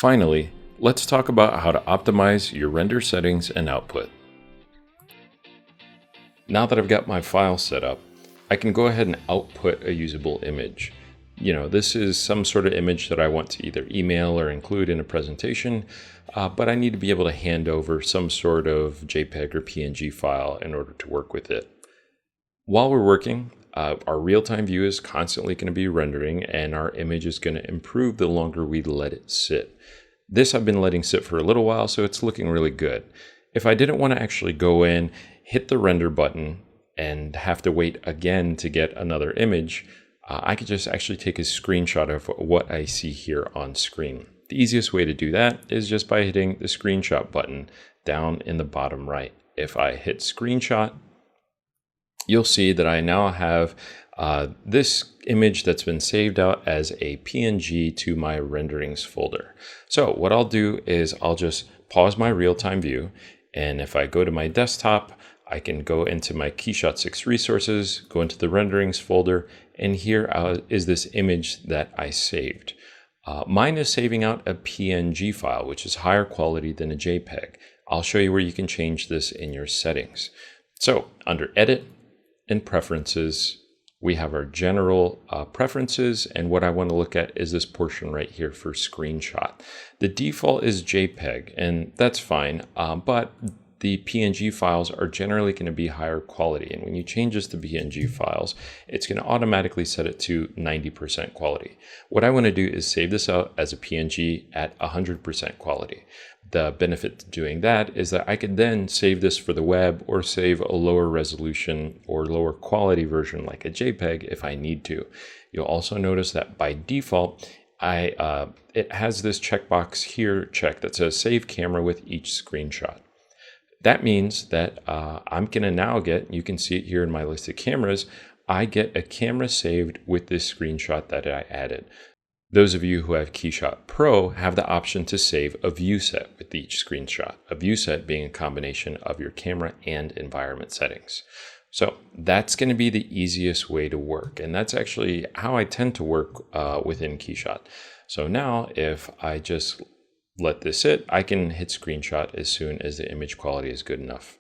Finally, let's talk about how to optimize your render settings and output. Now that I've got my file set up, I can go ahead and output a usable image. This is some sort of image that I want to either email or include in a presentation, but I need to be able to hand over some sort of JPEG or PNG file in order to work with it. While we're working, our real-time view is constantly going to be rendering, and our image is going to improve the longer we let it sit. This I've been letting sit for a little while, so it's looking really good. If I didn't want to actually go in, hit the render button, and have to wait again to get another image, I could just actually take a screenshot of what I see here on screen. The easiest way to do that is just by hitting the screenshot button down in the bottom right. If I hit screenshot, you'll see that I now have this image that's been saved out as a PNG to my renderings folder. So what I'll do is I'll just pause my real-time view, and if I go to my desktop, I can go into my KeyShot 6 resources, go into the renderings folder, and here is this image that I saved. Mine is saving out a PNG file, which is higher quality than a JPEG. I'll show you where you can change this in your settings. So under Edit and Preferences, we have our general preferences, and what I want to look at is this portion right here for screenshot. The default is JPEG, and that's fine, but the PNG files are generally going to be higher quality. And when you change this to PNG files, it's going to automatically set it to 90% quality. What I want to do is save this out as a PNG at 100% quality. The benefit to doing that is that I could then save this for the web or save a lower resolution or lower quality version like a JPEG if I need to. You'll also notice that by default, it has this checkbox here checked that says Save Camera with each screenshot. That means that I'm going to now get, you can see it here in my list of cameras, I get a camera saved with this screenshot that I added. Those of you who have KeyShot Pro have the option to save a view set with each screenshot, a view set being a combination of your camera and environment settings. So that's going to be the easiest way to work, and that's actually how I tend to work within KeyShot. So now if I just let this sit, I can hit screenshot as soon as the image quality is good enough.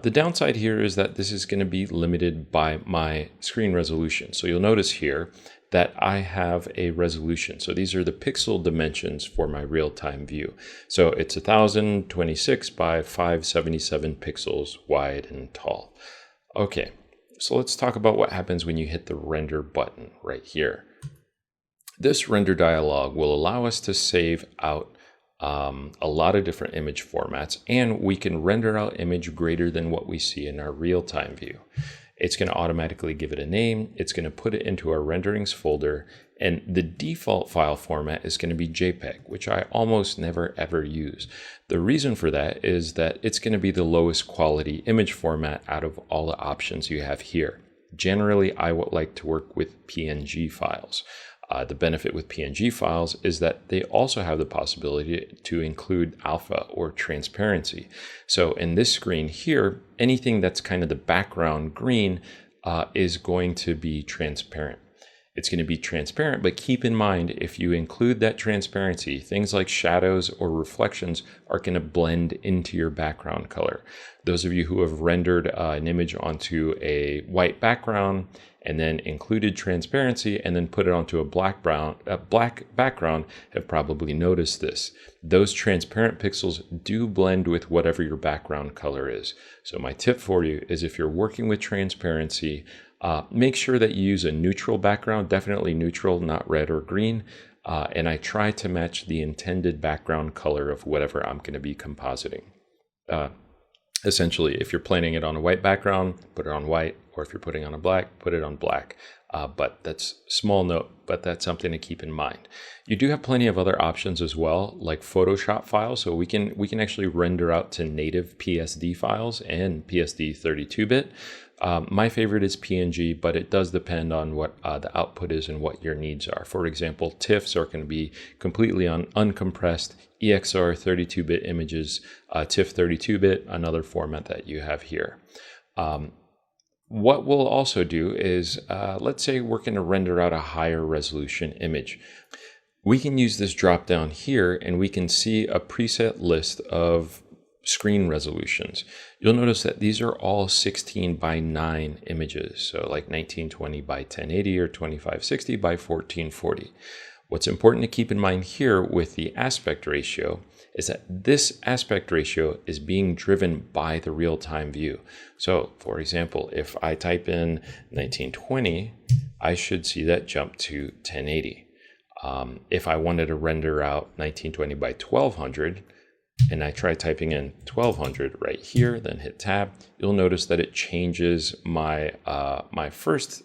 The downside here is that this is going to be limited by my screen resolution. So you'll notice here that I have a resolution. So these are the pixel dimensions for my real-time view. So it's 1026 by 577 pixels wide and tall. Okay, so let's talk about what happens when you hit the render button right here. This render dialog will allow us to save out a lot of different image formats, and we can render out image greater than what we see in our real-time view. It's going to automatically give it a name. It's going to put it into our renderings folder, and the default file format is going to be JPEG, which I almost never ever use. The reason for that is that it's going to be the lowest quality image format out of all the options you have here. Generally, I would like to work with PNG files. The benefit with PNG files is that they also have the possibility to include alpha or transparency. So in this screen here, anything that's kind of the background green is going to be transparent. It's going to be transparent, but keep in mind, if you include that transparency, things like shadows or reflections are going to blend into your background color. Those of you who have rendered an image onto a white background and then included transparency and then put it onto a black background have probably noticed this. Those transparent pixels do blend with whatever your background color is. So my tip for you is, if you're working with transparency, make sure that you use a neutral background, definitely neutral, not red or green. And I try to match the intended background color of whatever I'm going to be compositing. Essentially, if you're planning it on a white background, put it on white, or if you're putting on a black, put it on black. But that's small note, but that's something to keep in mind. You do have plenty of other options as well, like Photoshop files. So we can actually render out to native PSD files and PSD 32-bit. My favorite is PNG, but it does depend on what the output is and what your needs are. For example, TIFFs are going to be completely uncompressed EXR 32-bit images, TIFF 32-bit, another format that you have here. What we'll also do is, let's say we're going to render out a higher resolution image. We can use this drop down here and we can see a preset list of screen resolutions. You'll notice that these are all 16 by 9 images, so like 1920 by 1080 or 2560 by 1440. What's important to keep in mind here with the aspect ratio is that this aspect ratio is being driven by the real-time view. So for example, if I type in 1920, I should see that jump to 1080. If I wanted to render out 1920 by 1200, and I try typing in 1200 right here, then hit tab, you'll notice that it changes my my first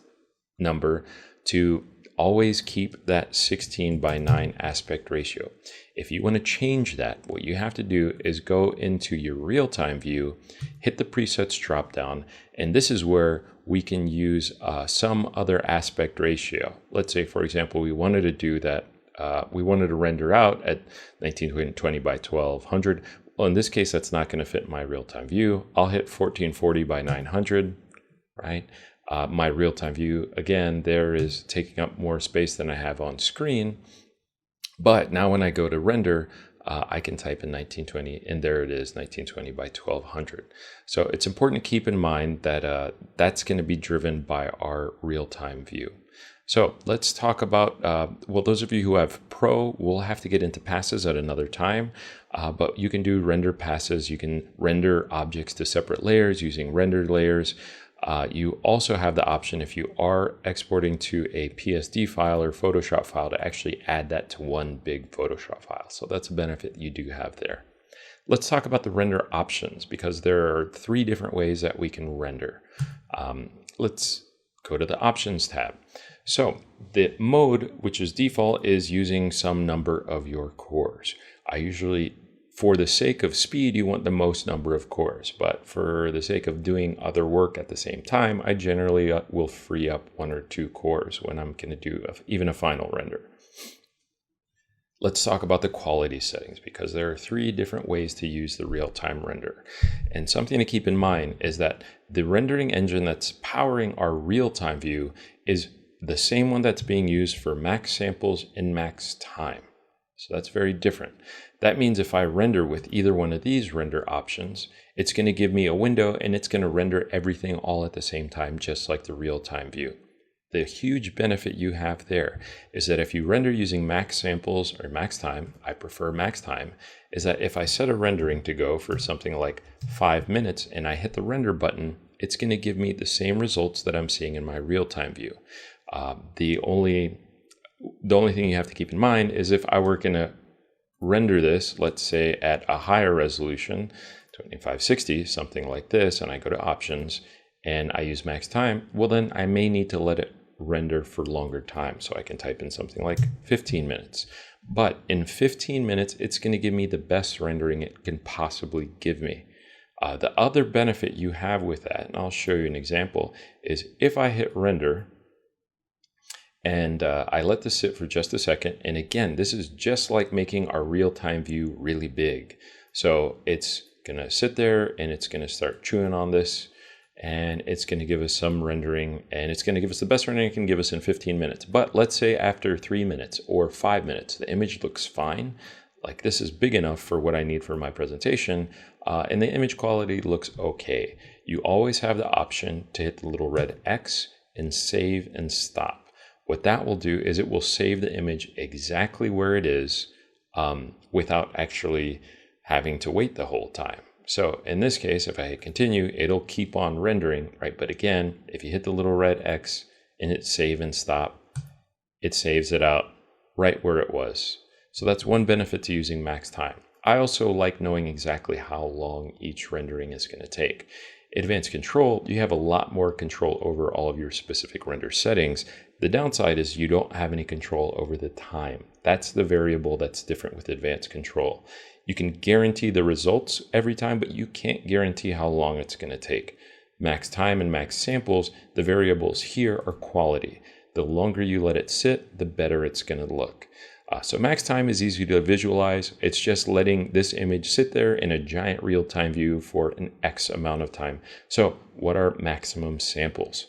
number to always keep that 16 by 9 aspect ratio. If you want to change that, what you have to do is go into your real-time view, hit the presets drop down, and this is where we can use some other aspect ratio. Let's say, for example, we wanted to do that. We wanted to render out at 1920 by 1200. Well, in this case, that's not going to fit my real-time view. I'll hit 1440 by 900, right? My real-time view, again, there is taking up more space than I have on screen. But now when I go to render, I can type in 1920, and there it is, 1920 by 1200. So it's important to keep in mind that that's going to be driven by our real-time view. So let's talk about, well, those of you who have Pro will have to get into passes at another time, but you can do render passes. You can render objects to separate layers using rendered layers. You also have the option, if you are exporting to a PSD file or Photoshop file, to actually add that to one big Photoshop file. So that's a benefit you do have there. Let's talk about the render options, because there are 3 different ways that we can render. Let's go to the options tab. So the mode, which is default, is using some number of your cores. I usually, for the sake of speed, you want the most number of cores, but for the sake of doing other work at the same time, I generally will free up 1 or 2 cores when I'm going to do even a final render. Let's talk about the quality settings, because there are 3 different ways to use the real-time render. And something to keep in mind is that the rendering engine that's powering our real-time view is the same one that's being used for max samples and max time. So that's very different. That means if I render with either one of these render options, it's going to give me a window and it's going to render everything all at the same time, just like the real-time view. The huge benefit you have there is that if you render using max samples or max time, I prefer max time, is that if I set a rendering to go for something like 5 minutes and I hit the render button, it's going to give me the same results that I'm seeing in my real-time view. The only thing you have to keep in mind is if I were going to render this, let's say at a higher resolution, 2560, something like this, and I go to options and I use max time, well then I may need to let it render for longer time. So I can type in something like 15 minutes. But in 15 minutes, it's going to give me the best rendering it can possibly give me. The other benefit you have with that, and I'll show you an example, is if I hit render, and I let this sit for just a second. And again, this is just like making our real-time view really big. So it's going to sit there and it's going to start chewing on this. And it's going to give us some rendering. And it's going to give us the best rendering it can give us in 15 minutes. But let's say after 3 minutes or 5 minutes, the image looks fine. Like this is big enough for what I need for my presentation. And the image quality looks okay. You always have the option to hit the little red X and save and stop. What that will do is it will save the image exactly where it is without actually having to wait the whole time. So in this case, if I hit continue, it'll keep on rendering, right? But again, if you hit the little red X and hit save and stop, it saves it out right where it was. So that's one benefit to using max time. I also like knowing exactly how long each rendering is going to take. Advanced control, you have a lot more control over all of your specific render settings. The downside is you don't have any control over the time. That's the variable that's different with advanced control. You can guarantee the results every time, but you can't guarantee how long it's going to take. Max time and max samples, the variables here are quality. The longer you let it sit, the better it's going to look. So max time is easy to visualize. It's just letting this image sit there in a giant real-time view for an X amount of time. So what are maximum samples?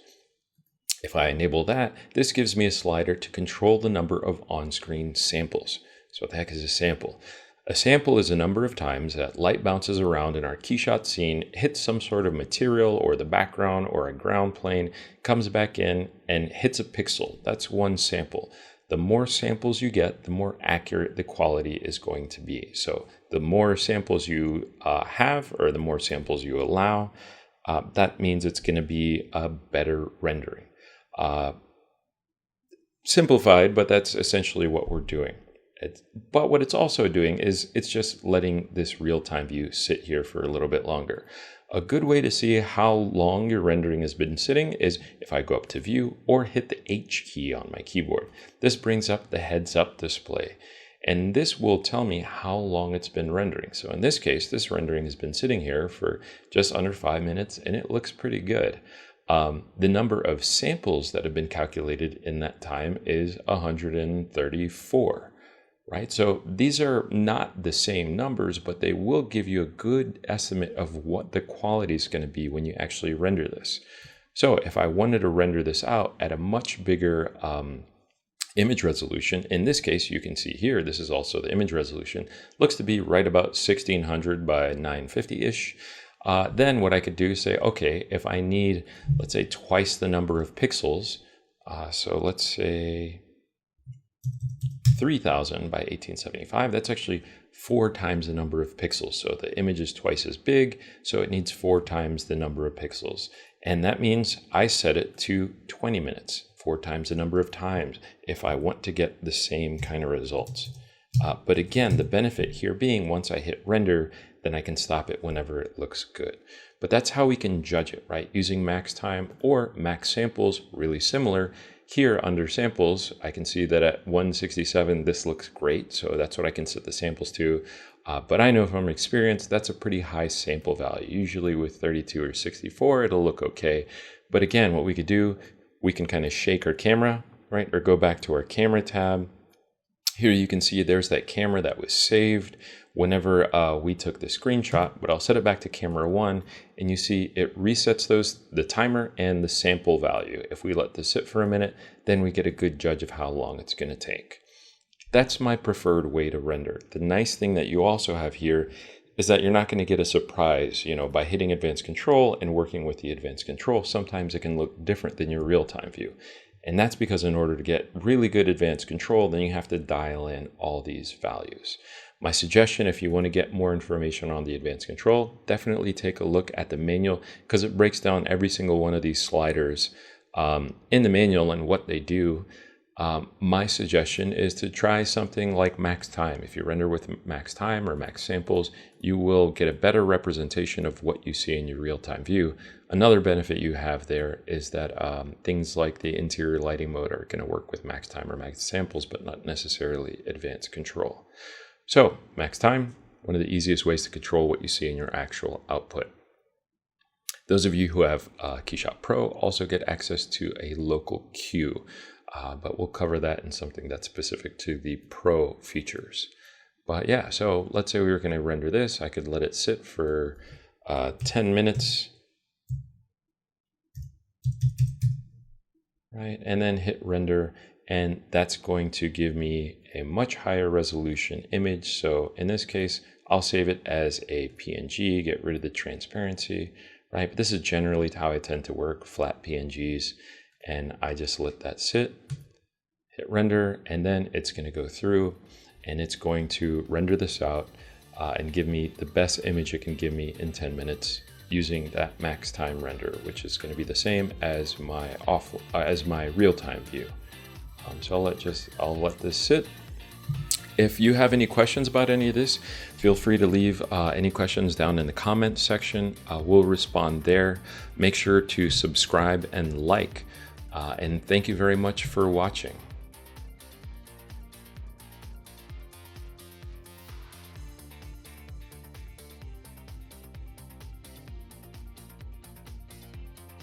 If I enable that, this gives me a slider to control the number of on-screen samples. So what the heck is a sample? A sample is a number of times that light bounces around in our KeyShot scene, hits some sort of material or the background or a ground plane, comes back in and hits a pixel. That's one sample. The more samples you get, the more accurate the quality is going to be. So the more samples you have, or the more samples you allow, that means it's going to be a better rendering. Simplified, but that's essentially what we're doing. But what it's also doing is it's just letting this real-time view sit here for a little bit longer. A good way to see how long your rendering has been sitting is if I go up to view or hit the H key on my keyboard. This brings up the heads up display, and this will tell me how long it's been rendering. So in this case, this rendering has been sitting here for just under 5 minutes and it looks pretty good. The number of samples that have been calculated in that time is 134. Right? So these are not the same numbers, but they will give you a good estimate of what the quality is going to be when you actually render this. So if I wanted to render this out at a much bigger image resolution, in this case, you can see here, this is also the image resolution, looks to be right about 1600 by 950-ish. Then what I could do is say, okay, if I need, let's say, twice the number of pixels, so let's say 3000 by 1875, that's actually 4 times the number of pixels. So the image is twice as big, so it needs 4 times the number of pixels. And that means I set it to 20 minutes, 4 times the number of times, if I want to get the same kind of results. But again, the benefit here being once I hit render, then I can stop it whenever it looks good. But that's how we can judge it, right? Using max time or max samples, really similar. Here under samples, I can see that at 167, this looks great. So that's what I can set the samples to. But I know from experience, that's a pretty high sample value. Usually with 32 or 64, it'll look okay. But again, what we could do, we can kind of shake our camera, right? Or go back to our camera tab. Here you can see there's that camera that was saved whenever we took the screenshot, but I'll set it back to camera 1 and you see it resets the timer and the sample value. If we let this sit for a minute, then we get a good judge of how long it's going to take. That's my preferred way to render. The nice thing that you also have here is that you're not going to get a surprise, by hitting advanced control and working with the advanced control. Sometimes it can look different than your real-time view. And that's because in order to get really good advanced control, then you have to dial in all these values. My suggestion, if you want to get more information on the advanced control, definitely take a look at the manual because it breaks down every single one of these sliders in the manual and what they do. My suggestion is to try something like max time. If you render with max time or max samples, you will get a better representation of what you see in your real-time view. Another benefit you have there is that things like the interior lighting mode are going to work with max time or max samples, but not necessarily advanced control. So max time, one of the easiest ways to control what you see in your actual output. Those of you who have KeyShot Pro also get access to a local queue. But we'll cover that in something that's specific to the Pro features. But yeah, so let's say we were going to render this. I could let it sit for 10 minutes. Right, and then hit render. And that's going to give me a much higher resolution image. So in this case, I'll save it as a PNG, get rid of the transparency, right? But this is generally how I tend to work, flat PNGs. And I just let that sit, hit render, and then it's going to go through and it's going to render this out and give me the best image it can give me in 10 minutes using that max time render, which is going to be the same as my real-time view. So I'll let this sit. If you have any questions about any of this, feel free to leave any questions down in the comment section. We'll respond there. Make sure to subscribe and like. And thank you very much for watching.